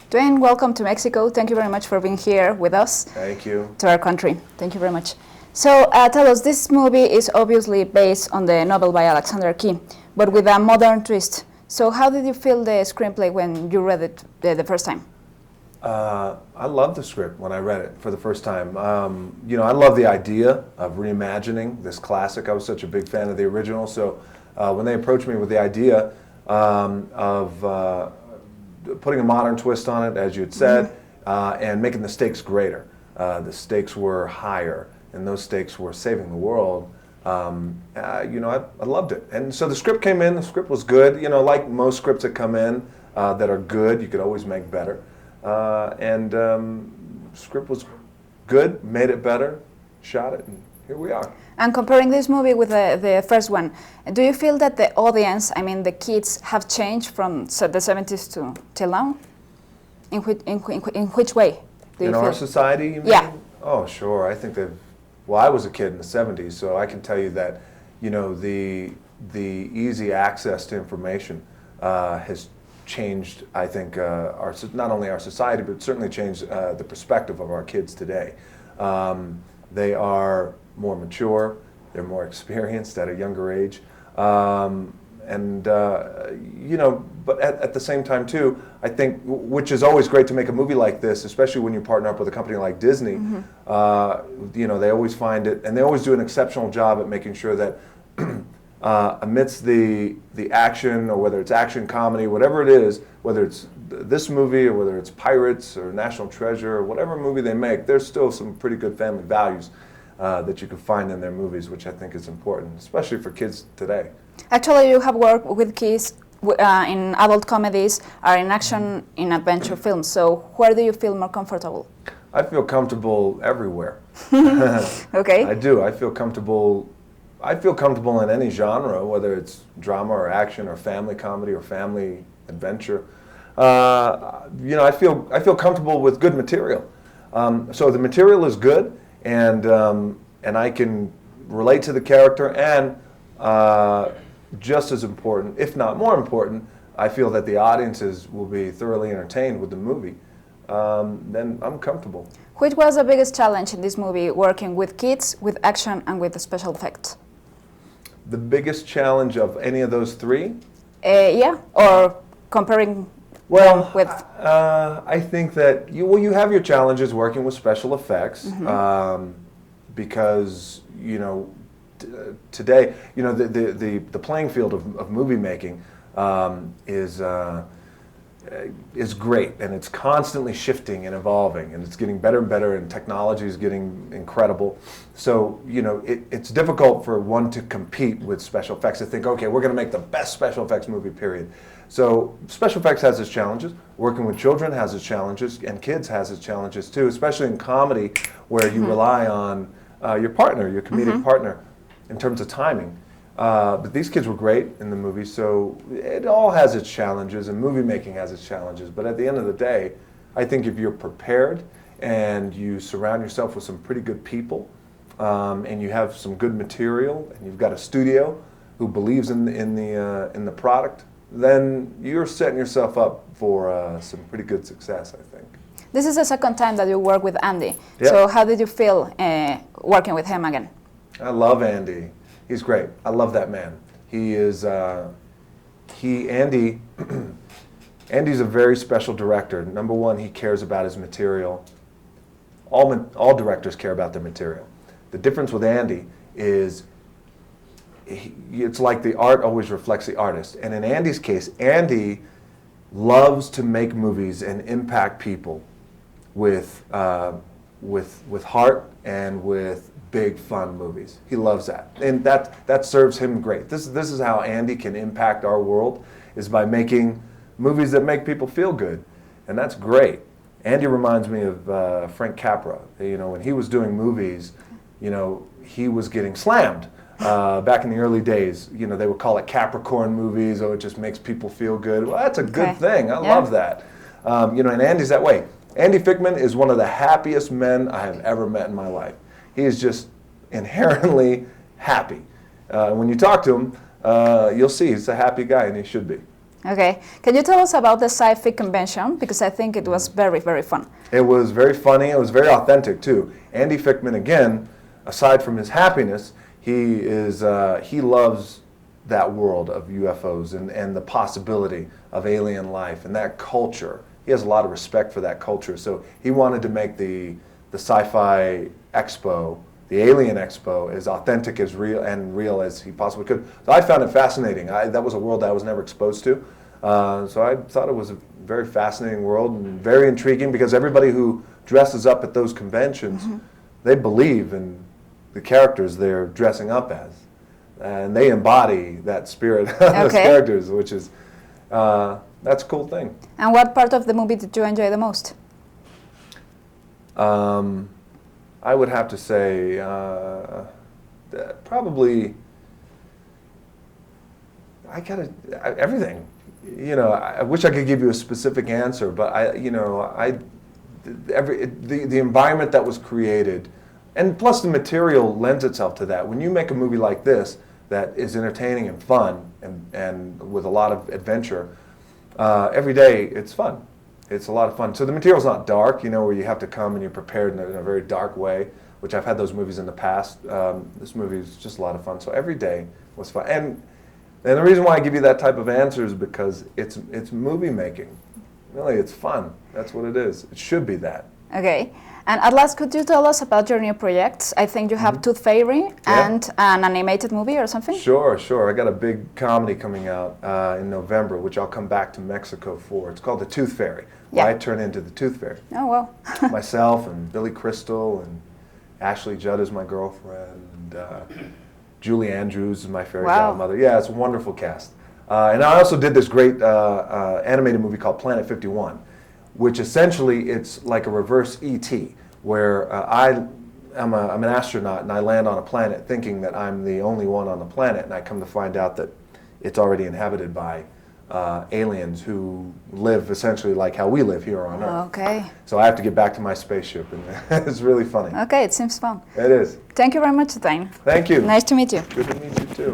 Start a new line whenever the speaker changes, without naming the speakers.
Dwayne, welcome to Mexico. Thank you very much for being here with us.
Thank you.
To our country. Thank you very much. So tell us, this movie is obviously based on the novel by Alexander Key, but with a modern twist. So how did you feel the screenplay when you read it the first time?
I loved the script when I read it for the first time. I love the idea of reimagining this classic. I was such a big fan of the original, so when they approached me with the idea of putting a modern twist on it, as you had said, and making the stakes greater. The stakes were higher, and those stakes were saving the world. I loved it. And so the script came in, the script was good. Like most scripts that come in that are good, you could always make better. Script was good, made it better, shot it, and here we are.
And comparing this movie with the first one, do you feel that the audience, I mean the kids, have changed from the 70s till now? In which way do you feel?
In our society, you mean?
Yeah.
Oh, sure. I think that, well, I was a kid in the 70s, so I can tell you that, the easy access to information has changed, I think, not only our society, but certainly changed the perspective of our kids today. They are more mature, they're more experienced at a younger age, but at the same time too, I think, which is always great to make a movie like this, especially when you partner up with a company like Disney, they always find it, and they always do an exceptional job at making sure that amidst the action, or whether it's action comedy, whatever it is, whether it's this movie or whether it's Pirates or National Treasure or whatever movie they make, there's still some pretty good family values that you can find in their movies, which I think is important, especially for kids today.
Actually, you have worked with kids in adult comedies or in action, in adventure films. So where do you feel more comfortable?
I feel comfortable everywhere.
Okay.
I do. I feel comfortable in any genre, whether it's drama or action or family comedy or family adventure. I feel comfortable with good material. So the material is good, and I can relate to the character, and just as important, if not more important, I feel that the audiences will be thoroughly entertained with the movie. Then I'm comfortable.
Which was the biggest challenge in this movie, working with kids, with action, and with the special effects?
The biggest challenge of any of those three?
Yeah, or comparing them with...
I think that you have your challenges working with special effects, because today the playing field of movie making is great, and it's constantly shifting and evolving, and it's getting better and better, and technology is getting incredible. So it's difficult for one to compete with special effects, to think, okay, we're going to make the best special effects movie, period. So special effects has its challenges. Working with children has its challenges, and kids has its challenges too, especially in comedy, where you rely on your partner, your comedic partner, in terms of timing. But these kids were great in the movie, so it all has its challenges, and movie making has its challenges. But at the end of the day, I think if you're prepared and you surround yourself with some pretty good people, and you have some good material, and you've got a studio who believes in the product, then you're setting yourself up for some pretty good success, I think.
This is the second time that you work with Andy.
Yep.
So how did you feel working with him again?
I love Andy. He's great. I love that man. He is, Andy's a very special director. Number one, he cares about his material. All directors care about their material. The difference with Andy is it's like the art always reflects the artist. And in Andy's case, Andy loves to make movies and impact people with heart and with big fun movies. He loves that, and that serves him great. This is how Andy can impact our world, is by making movies that make people feel good, and that's great. Andy reminds me of Frank Capra. When he was doing movies, he was getting slammed back in the early days. They would call it Capricorn movies, or it just makes people feel good. Well, that's a good thing. I love that. And Andy's that way. Andy Fickman is one of the happiest men I have ever met in my life. He is just inherently happy. When you talk to him, you'll see he's a happy guy, and he should be.
Okay. Can you tell us about the sci-fi convention? Because I think it was very, very fun.
It was very funny. It was very authentic too. Andy Fickman, again, aside from his happiness, he loves that world of UFOs and the possibility of alien life and that culture. He has a lot of respect for that culture. So he wanted to make the sci-fi expo, the Alien Expo, as authentic as real as he possibly could. So I found it fascinating. That was a world I was never exposed to. So I thought it was a very fascinating world and very intriguing because everybody who dresses up at those conventions, they believe in the characters they're dressing up as. And they embody that spirit of those characters, which is, that's a cool thing.
And what part of the movie did you enjoy the most?
I would have to say probably everything. You know, I wish I could give you a specific answer, but the environment that was created, and plus the material lends itself to that. When you make a movie like this that is entertaining and fun and with a lot of adventure, every day it's fun. It's a lot of fun. So the material's not dark, you know, where you have to come and you're prepared in a very dark way, which I've had those movies in the past. This movie is just a lot of fun. So every day was fun. And the reason why I give you that type of answer is because it's movie making. Really, it's fun. That's what it is. It should be that.
Okay. And at last, could you tell us about your new projects? I think you have Tooth Fairy and an animated movie or something?
Sure. I got a big comedy coming out in November, which I'll come back to Mexico for. It's called The Tooth Fairy. Yeah. I turn into the Tooth Fairy.
Oh, well.
Myself and Billy Crystal and Ashley Judd is my girlfriend. And Julie Andrews is my fairy godmother. Yeah, it's a wonderful cast. And I also did this great animated movie called Planet 51, which essentially it's like a reverse E.T., where I'm an astronaut and I land on a planet thinking that I'm the only one on the planet, and I come to find out that it's already inhabited by aliens who live essentially like how we live here on Earth.
Okay.
So I have to get back to my spaceship, and it's really funny.
Okay, it seems fun.
It is.
Thank you very much, Dwayne.
Thank you.
Nice to meet you.
Good to meet you too.